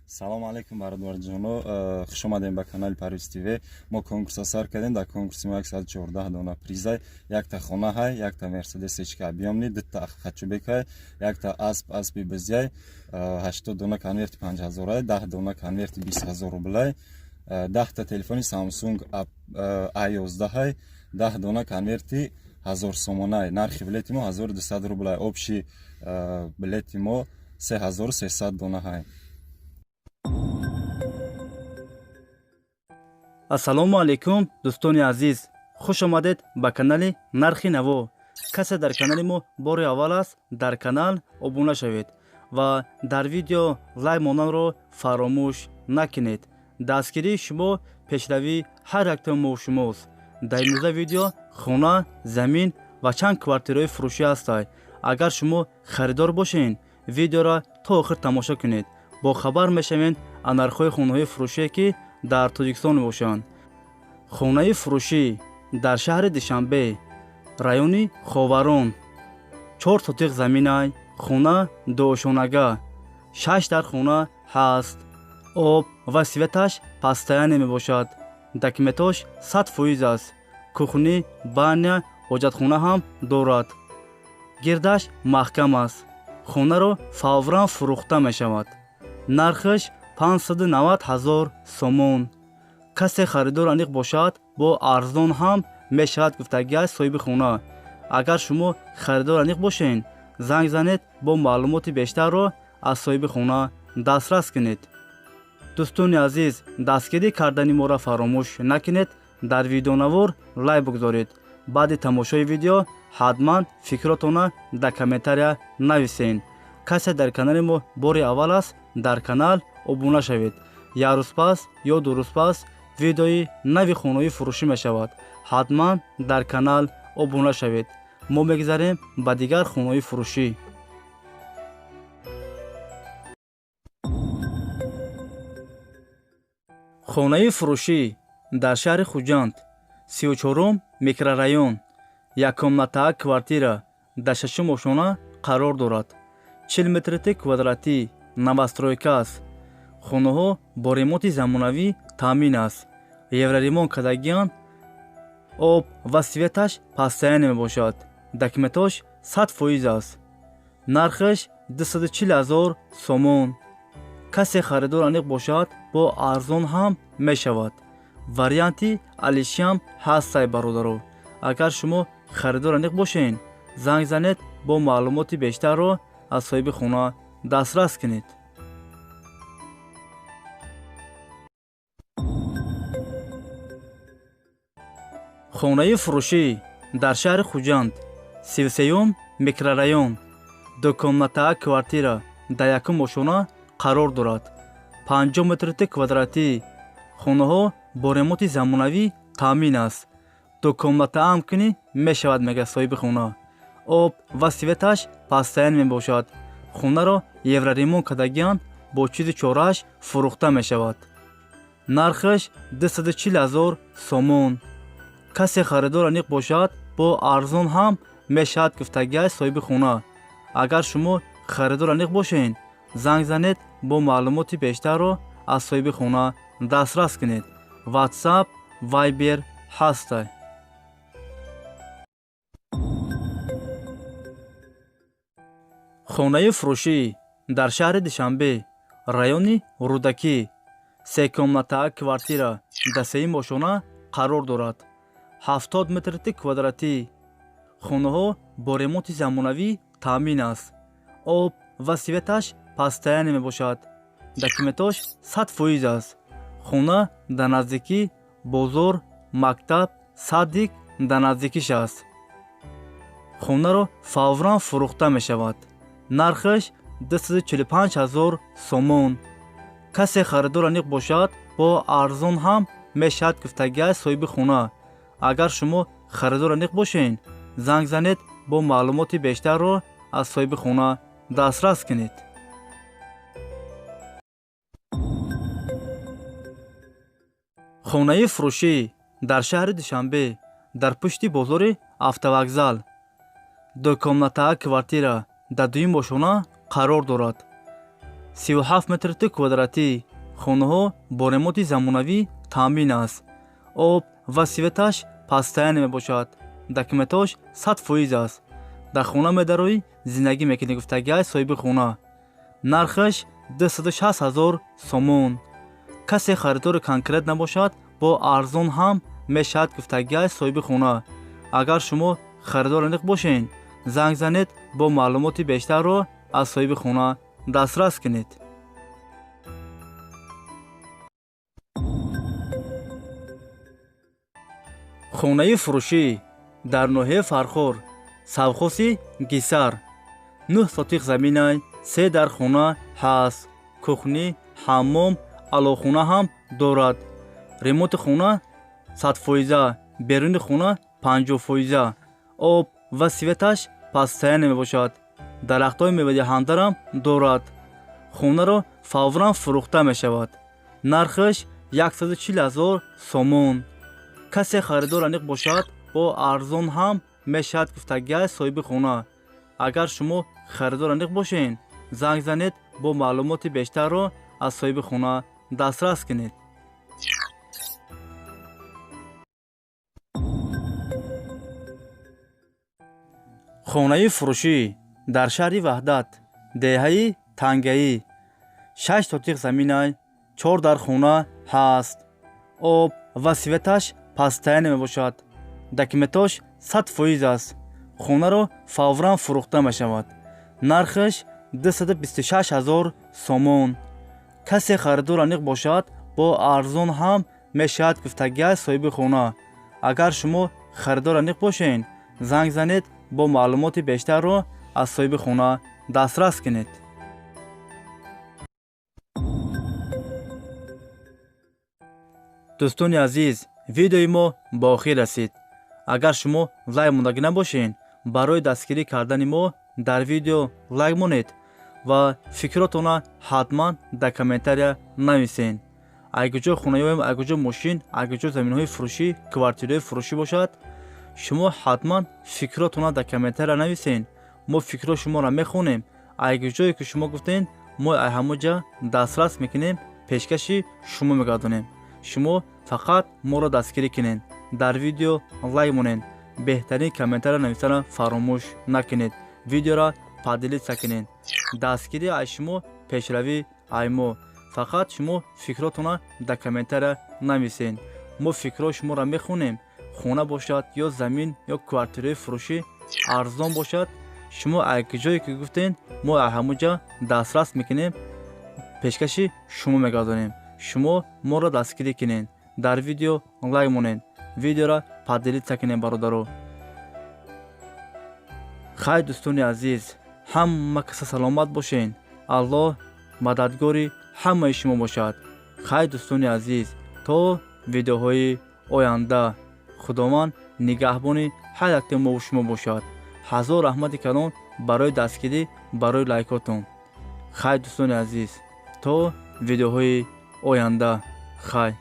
салом алейкум бародарҷоно, хуш омадем ба канали Парвиз ТВ. мо конкурса сар кардем. Дар конкурси мо 114 дона призай, якта хона ҳай, якта мерседес ҳ объёмни, дута хачубек ҳай, якта аспи бизяй, 80 дона конверти 5000 ҳай, 10 дона конверти 20000 рублай, 10 та телефони Samsung A11 ҳай, 10 дона конверти 1000 сомона ҳай. Нархи билети мо 1200 рублай, общи билети мо 3300 дона ҳай. ассалому алейкум дӯстони азиз, хуш омадед ба канали Нархи Наво. касе дар канали мо бори аввал аст, дар канал обуна шавед ва дар видео лайк монанро фаромӯш накунед. дастгирии шумо пешравии ҳар яктои мо шумост. дар имрӯза видео хона, замин ва чанд квартираи фурӯшӣ ҳастад. агар шумо харидор бошед, видеоро то охир тамошо кунед. бо хабар мешавед аз нархҳои хонаҳои фурӯшие ки дар Тоҷикистон мебошанд. хонаи фурӯшӣ дар шаҳри Душанбе, райони Ховарон, 4 сотиқ заминай, хона дуошонага, 6 дар хона ҳаст. об ва светаш постоянно мебошад. документош 100% аст. кухни, баня, ҳоҷатхона ҳам дорад. гирдаш маҳкам аст. хонаро фавран фурӯхта мешавад. нархаш 590 000 сомон. касе харидор аниқ бошад, бо арзон ҳам мешавад гуфтагии соҳиби хона. агар шумо харидор аниқ бошед, занг занед, бо маълумоти бештарро аз соҳиби хона дастрас кунед. дӯстони азиз, дастгирӣ кардани моро фаромӯш накунед. дар видеонавор лайк бигзоред. баъди тамошои видео ҳатман фикротона дар комментария нависед. касе дар канали мо бори аввал аст, дар канал обуна шавед. як рӯз пас ё ду рӯз пас видеои нави хонаҳои фурӯшӣ мешавад. ҳатман дар канал обуна шавед. мо мегузарем ба дигар хонаҳои фурӯшӣ. хонаи фурӯшӣ дар шаҳри Хуҷанд, 34-ум микрорайон, яккомнатаа квартира дар 6-ум ошона қарор дорад. 40 метри квадратӣ, новостройка аст. хонаҳо бо ремонти замонавӣ таъмин аст. евроремонт кардагианд. об ва светаш постоянно мебошад. документош 100% аст. нархаш 240 000 сомон. касе харидор аниқ бошад, бо арзон ҳам мешавад. варианти алишам ҳастай бародаро. агар шумо харидор аниқ бошед, занг занед, бо маълумоти бештарро аз соҳиби хона дастрас кунед. хонаи фурӯшӣ дар шаҳри Хуҷанд, 33-ум микрорайон, дукомнатаа квартира дар 1-ум ошона қарор дорад. 50 метри квадратӣ. хонаҳо бо ремонти замонавӣ таъмин аст. дукомнатаа амкунӣ мешавад мегӯяд соҳиби хона. об ва светаш постоянно мебошад. хонаро евроремонт кардагианд. бо чизи чорааш фурӯхта мешавад. нархаш 240 000 сомон. касе харидор аниқ бошад, бо арзон ҳам мешавад гуфтагии соҳиби хона. агар шумо харидор аниқ бошед, занг занед, бо маълумоти бештарро аз соҳиби хона дастрас кунед. ватсап, вайбер ҳастай. хонаи фурӯшӣ дар шаҳри Душанбе, райони Рӯдакӣ, 3-комнатаа квартира дар 3-ум ошона қарор дорад. 70 метри квадратӣ. хонаҳо бо ремонти замонавӣ таъмин аст. об ва светаш постоянно мебошад. документош 100% аст. хона дар наздикии бозор, мактаб, садик дар наздикиш аст. хонаро фавран фурӯхта мешавад. нархаш 245 000 сомон. касе харидор аниқ бошад, бо арзон ҳам мешавад гуфтагии соҳиби хона. агар шумо харидор аниқ бошед, занг занед, бо маълумоти бештарро аз соҳиби хона дастрас кунед. хонаи фурӯшӣ дар шаҳри Душанбе, дар пушти бозори 37 метр квадратӣ. хонаҳо бо ремонти замонавӣ таъмин аст. об ва светаш пастаяне мебошад. документош 100% аст. дар хона медароӣ зиндагӣ мекунӣ гуфтагиҳои соҳиби хона. нархаш 260 000 сомон. касе харидори конкрет набошад бо арзон ҳам мешавад гуфтагиҳои соҳиби хона. агар шумо харидори аниқ бошед, занг занед бо маълумоти бештарро аз соҳиби хона дастрас кунед. хонаи фурӯшӣ дар ноҳияи Фархор, савхоси Гисар. 9 сотиқ заминай, 3 дар хона ҳаст. кухни, ҳаммом, алохона ҳам дорад. ремонти хона 100%, беруни хона 50%. об ва светаш пастаяне мебошад. дарахтҳои мевадиҳандарам дорад. хонаро фавран фурӯхта мешавад. нархаш 140 000 сомон. касе харидор аниқ бошад бо арзон ҳам мешавад гуфтагиҳои соҳиби хона. агар шумо харидор аниқ бошед, занг занед бо маълумоти бештарро аз соҳиби хона дастрас кунед. хонаи фурӯшӣ дар шаҳри Ваҳдат, деҳаи Тангаӣ. 6 сотиқ заминай, 4 дар хона ҳаст. об ва светаш пастаяне мебошад. документош 100% аст. хонаро фавран фурӯхта мешавад. нархаш 226 000 сомон. касе харидор аниқ бошад бо арзон ҳам мешавад гуфтагиҳои соҳиби хона. агар шумо харидор аниқ бошед, занг занед бо маълумоти бештарро аз соҳиби хона дастрас кунед. дӯстони азиз, видеои мо ба охир расид. агар шумо лайк мондагӣ набошед, барои дастгирӣ кардани мо дар видео лайк монед ва фикротона ҳатман дар комментария нависед. агарҷо хонаём, агарҷо мошин, агарҷо заминҳои фурӯшӣ, квартираҳои фурӯшӣ бошад, шумо ҳатман фикротона дар комментария нависед. мо фикрҳои шуморо мехонем. агарҷое ки шумо гуфтед, мо ҳамоҷа дастрас мекунем, пешкаши шумо мегардонем. шумо фақат моро дастгирӣ кунед. дар видео лайк монед. беҳтарин комментария нависана фаромӯш накунед. видеоро падилиса кунед. дастгирӣ аз шумо пешравӣ аз мо. фақат шумо фикротона дар комментария нависед. мо фикрҳои шуморо мехонем. хона бошад ё замин ё квартираи фурӯшӣ арзон бошад, шумо агар ҷое ки гуфтед, мо ҳамоҷа дастрас мекунем, пешкаши шумо мегардонем. шумо моро дастгирӣ кунед. дар видео лайк монед. видеоро падилиса кунед бародаро. хай дӯстони азиз, ҳама каса саломат бошед. аллоҳ мададгори ҳамаи шумо бошад. хай дӯстони азиз, то видеоҳои оянда. худованд нигаҳбони ҳар яктаи мо шумо бошад. ҳазор раҳмати калон барои дастгирӣ, барои лайкотон. хай дӯстони азиз, то видеоҳои оянда. хай.